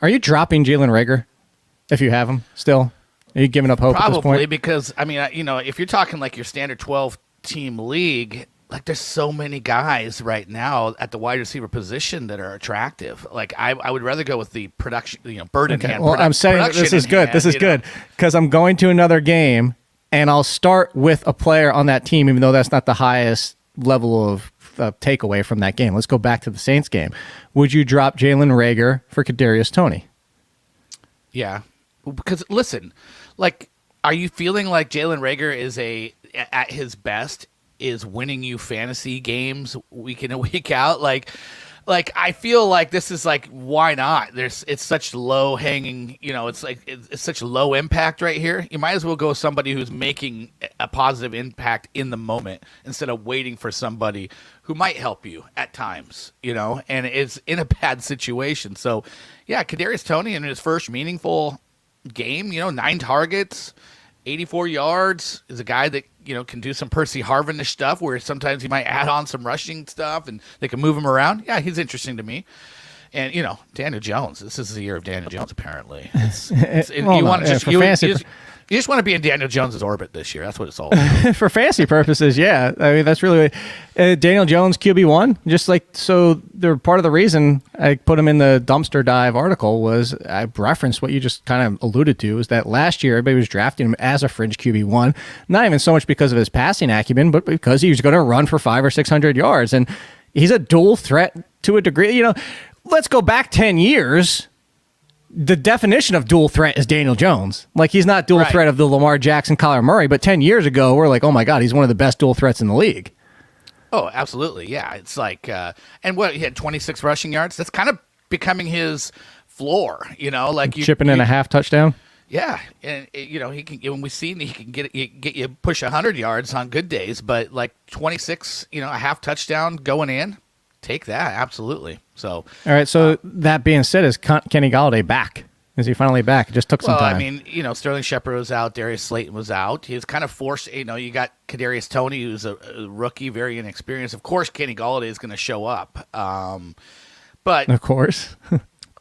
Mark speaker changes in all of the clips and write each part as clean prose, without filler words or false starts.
Speaker 1: Are you dropping Jalen Reagor if you have him still? Are you giving up hope at this point?
Speaker 2: Probably, because, I mean, if you're talking like your standard 12-team league, like there's so many guys right now at the wide receiver position that are attractive. Like I would rather go with the production, bird in hand.
Speaker 1: Well, I'm saying this is good. This is good because I'm going to another game and I'll start with a player on that team, even though that's not the highest level of takeaway from that game. Let's go back to the Saints game. Would you drop Jalen Reagor for Kadarius Toney?
Speaker 2: Yeah, because listen, like, are you feeling like Jalen Reagor is at his best is winning you fantasy games week in and week out? Like I feel like this is like, why not? It's such low hanging, it's such low impact right here. You might as well go with somebody who's making a positive impact in the moment instead of waiting for somebody who might help you at times, and is in a bad situation. So yeah, Kadarius Toney in his first meaningful game, 9 targets, 84 yards, is a guy that, can do some Percy Harvin-ish stuff where sometimes he might add on some rushing stuff and they can move him around. Yeah, he's interesting to me. And, Daniel Jones. This is the year of Daniel Jones, apparently. You just want to be in Daniel Jones' orbit this year. That's what it's all about. For
Speaker 1: fantasy purposes, yeah. I mean, that's really Daniel Jones QB1. Just like, so part of the reason I put him in the dumpster dive article was I referenced what you just kind of alluded to, is that last year everybody was drafting him as a fringe QB1, not even so much because of his passing acumen, but because he was going to run for 500 or 600 yards. And he's a dual threat to a degree. Let's go back 10 years. The definition of dual threat is Daniel Jones. Like, he's not dual threat of the Lamar Jackson, Kyler Murray, but 10 years ago, we're like, oh my God, he's one of the best dual threats in the league.
Speaker 2: Oh, absolutely. Yeah. It's like, and he had 26 rushing yards. That's kind of becoming his floor, like
Speaker 1: chipping in a half touchdown.
Speaker 2: Yeah. And he can, when we see he can get you push 100 yards on good days, but like 26, a half touchdown going in. Take that, absolutely. So,
Speaker 1: all right. So that being said, is Kenny Golladay back? Is he finally back? It just took some time.
Speaker 2: I mean, Sterling Shepard was out, Darius Slayton was out. He was kind of forced. You got Kadarius Toney, who's a rookie, very inexperienced. Of course, Kenny Golladay is going to show up. But
Speaker 1: of course,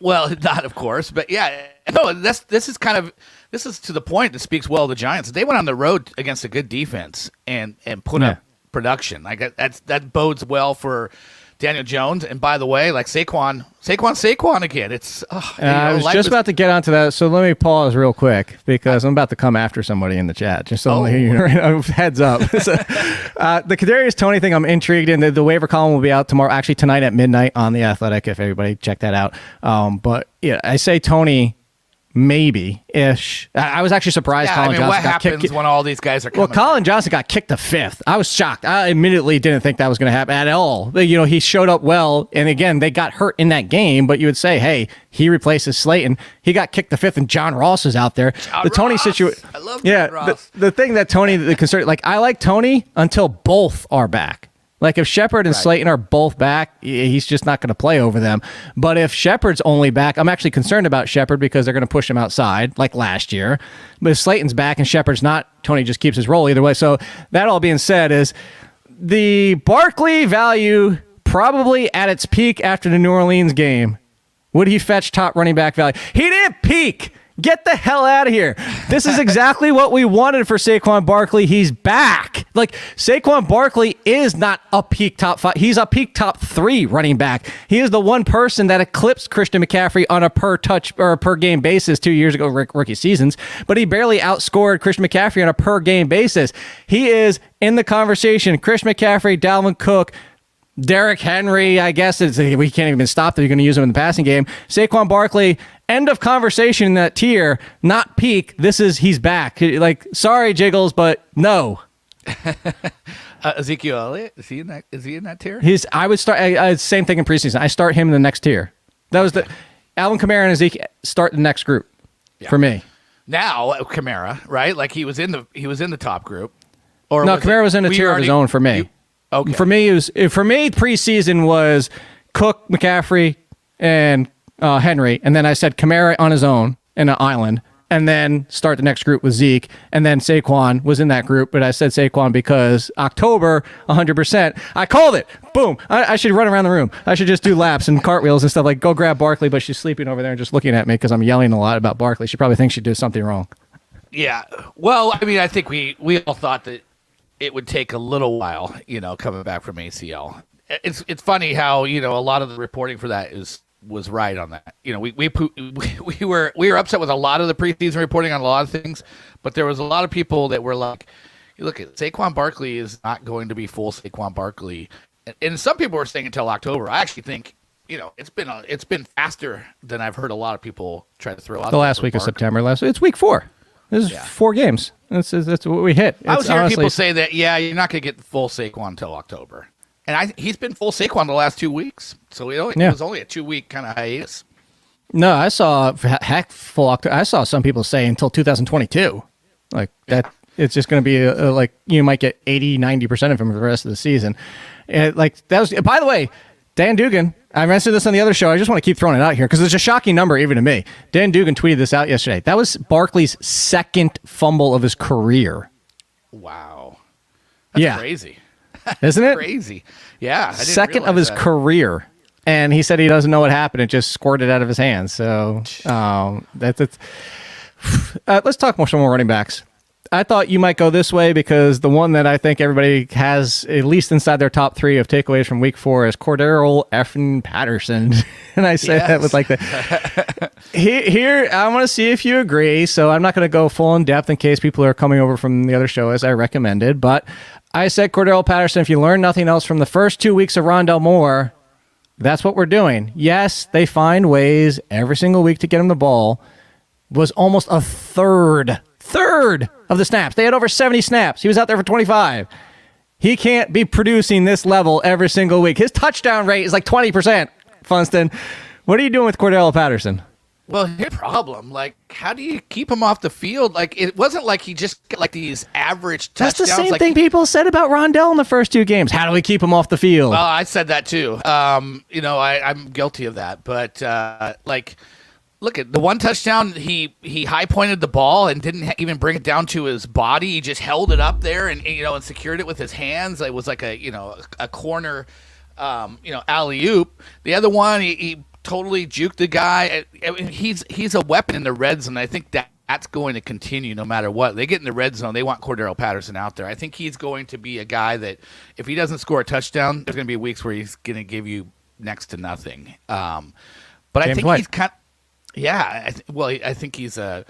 Speaker 2: well, not of course, but yeah. No, this is to the point that speaks well of the Giants. They went on the road against a good defense and put up production. Like that bodes well for Daniel Jones. And by the way, like Saquon again. It's
Speaker 1: I was just about to get onto that, so let me pause real quick because I'm about to come after somebody in the chat. Just so heads up. So, the Kadarius Toney thing, I'm intrigued in. The waiver column will be out tomorrow, actually tonight at midnight on The Athletic, if everybody check that out. But yeah, I say Toney maybe-ish. I was actually surprised Colin Johnson
Speaker 2: what
Speaker 1: got
Speaker 2: happens
Speaker 1: kicked.
Speaker 2: when all these guys are coming?
Speaker 1: Well, Colin Johnson got kicked to 5th. I was shocked. I immediately didn't think that was going to happen at all. He showed up well, and again, they got hurt in that game, but you would say, hey, he replaces Slayton. He got kicked to 5th, and John Ross is out there.
Speaker 2: Tony situation. I love John Ross.
Speaker 1: The thing that Toney, the concern, like, I like Toney until both are back. Like, if Shepard and Slayton are both back, he's just not going to play over them. But if Shepard's only back, I'm actually concerned about Shepard because they're going to push him outside, like last year. But if Slayton's back and Shepard's not, Toney just keeps his role either way. So that all being said is the Barkley value probably at its peak after the New Orleans game. Would he fetch top running back value? He didn't peak. Get the hell out of here. This is exactly what we wanted for Saquon Barkley. He's back. Like, Saquon Barkley is not a peak top 5. He's a peak top 3 running back. He is the one person that eclipsed Christian McCaffrey on a per touch or a per game basis 2 years ago, rookie seasons, but he barely outscored Christian McCaffrey on a per game basis. He is in the conversation. Christian McCaffrey, Dalvin Cook, Derrick Henry, I guess we can't even stop that you're going to use him in the passing game. Saquon Barkley, end of conversation in that tier, not peak. He's back. Like, sorry, Jiggles, but no.
Speaker 2: Ezekiel Elliott, is he in that tier?
Speaker 1: I would start same thing in preseason. I start him in the next tier. That was the Alvin Kamara and Ezekiel start the next group for me.
Speaker 2: Now Kamara, right? Like he was in the top group. Or
Speaker 1: no, Kamara was in a tier of his own for me.
Speaker 2: Okay.
Speaker 1: For me, preseason was Cook, McCaffrey, and Henry, and then I said Kamara on his own in an island, and then start the next group with Zeke. And then Saquon was in that group, but I said Saquon because October, 100%. I called it. Boom. I should run around the room. I should just do laps and cartwheels and stuff, like go grab Barkley, but she's sleeping over there and just looking at me because I'm yelling a lot about Barkley. She probably thinks she did something wrong.
Speaker 2: Yeah. Well, I mean, I think we all thought that it would take a little while, coming back from ACL. It's funny how, a lot of the reporting for that was right on that. We were upset with a lot of the preseason reporting on a lot of things, but there was a lot of people that were like, look at Saquon Barkley is not going to be full Saquon Barkley. And some people were saying until October. I actually think, it's been faster than I've heard a lot of people try to throw out.
Speaker 1: The last week of September, it's week 4. This is 4 games. That's what we hit.
Speaker 2: I was hearing people say that, you're not going to get full Saquon until October. And he's been full Saquon the last 2 weeks. So it was only a 2-week kind of hiatus.
Speaker 1: No, I saw full October. I saw some people say until 2022. Like that, it's just going to be like you might get 80-90% of him for the rest of the season. And that was, by the way, Dan Dugan. I mentioned this on the other show. I just want to keep throwing it out here because it's a shocking number even to me. Dan Dugan tweeted this out yesterday. That was Barkley's second fumble of his career.
Speaker 2: Wow, that's crazy.
Speaker 1: Isn't it?
Speaker 2: Crazy. Yeah.
Speaker 1: Second of his career. And he said he doesn't know what happened. It just squirted out of his hands. So that's let's talk some more running backs. I thought you might go this way because the one that I think everybody has, at least inside their top 3 of takeaways from week 4, is Cordarrelle effing Patterson. And I say that with like the... Here, I want to see if you agree. So I'm not going to go full in depth in case people are coming over from the other show as I recommended. But I said Cordarrelle Patterson, if you learn nothing else from the first 2 weeks of Rondell Moore, that's what we're doing. Yes, they find ways every single week to get him the ball. Was almost a third of the snaps. They had over 70 snaps. He was out there for 25. He can't be producing this level every single week. His touchdown rate is like 20%, Funston. What are you doing with Cordarrelle Patterson?
Speaker 2: Well, here's the problem. Like, how do you keep him off the field? Like, it wasn't like he just got like these average touchdowns.
Speaker 1: That's the same thing people said about Rondell in the first 2 games. How do we keep him off the field?
Speaker 2: Well, I said that too. I'm guilty of that. But, look at the one touchdown. He high pointed the ball and didn't even bring it down to his body. He just held it up there and secured it with his hands. It was like a corner, alley oop. The other one, he totally juked the guy. I mean, he's a weapon in the red zone. I think that's going to continue no matter what. They get in the red zone, they want Cordarrelle Patterson out there. I think he's going to be a guy that if he doesn't score a touchdown, there's going to be weeks where he's going to give you next to nothing. But I think he's kind. Yeah, I think he's a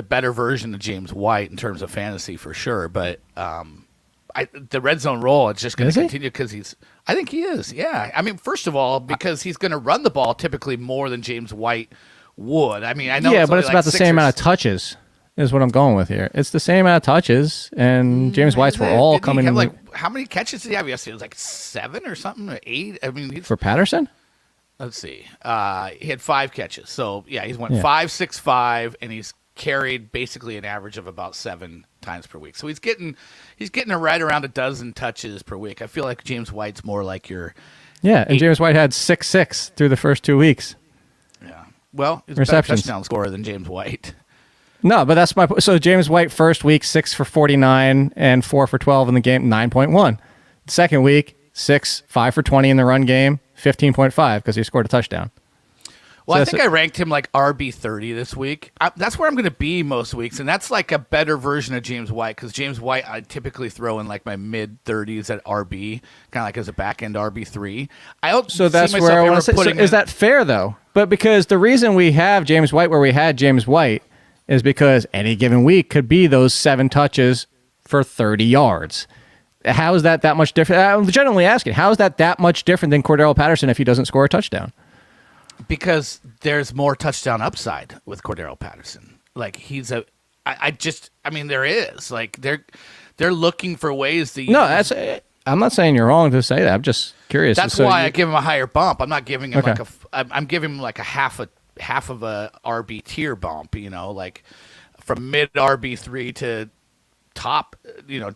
Speaker 2: better version of James White in terms of fantasy for sure. But the red zone role, it's just going to continue because I think he is. Yeah, I mean, first of all, because he's going to run the ball typically more than James White would. I mean, I know.
Speaker 1: Yeah, but it's about the same amount of touches. Is what I'm going with here. It's the same amount of touches, and James White's were all coming in.
Speaker 2: How many catches did he have yesterday? It was like 7 or something, or 8. I mean,
Speaker 1: for Patterson.
Speaker 2: Let's see. He had 5 catches. So, yeah, he's went 5, 6, 5, and he's carried basically an average of about 7 times per week. So he's getting right around a dozen touches per week. I feel like James White's more like your...
Speaker 1: Yeah, and James White had 6 through the first 2 weeks.
Speaker 2: Yeah. Well, he's a better touchdown scorer than James White.
Speaker 1: No, but that's my... So James White, first week, 6 for 49 and 4 for 12 in the game, 9.1. Second week, 6, 5 for 20 in the run game, 15.5 because he scored a touchdown.
Speaker 2: Well, I think I ranked him like RB30 this week. That's where I'm going to be most weeks, and that's like a better version of James White because James White I typically throw in like my mid-30s at RB, kind of like as a back-end RB3.
Speaker 1: So that's where I want to say, is that fair, though? But because the reason we have James White where we had James White is because any given week could be those 7 touches for 30 yards. How is that much different? I'm generally asking, how is that much different than Cordarrelle Patterson if he doesn't score a touchdown?
Speaker 2: Because there's more touchdown upside with Cordarrelle Patterson. Like there is. Like they're looking for ways to use.
Speaker 1: No, I'm not saying you're wrong to say that. I'm just curious.
Speaker 2: That's why I give him a higher bump. I'm not giving him I'm giving him like a half of a RB tier bump, like from mid RB3 to top,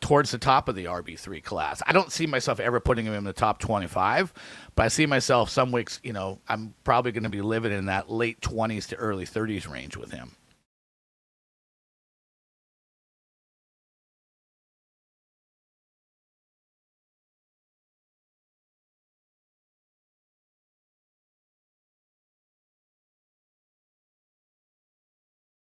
Speaker 2: towards the top of the RB3 class. I don't see myself ever putting him in the top 25, but I see myself some weeks, I'm probably going to be living in that late 20s to early 30s range with him.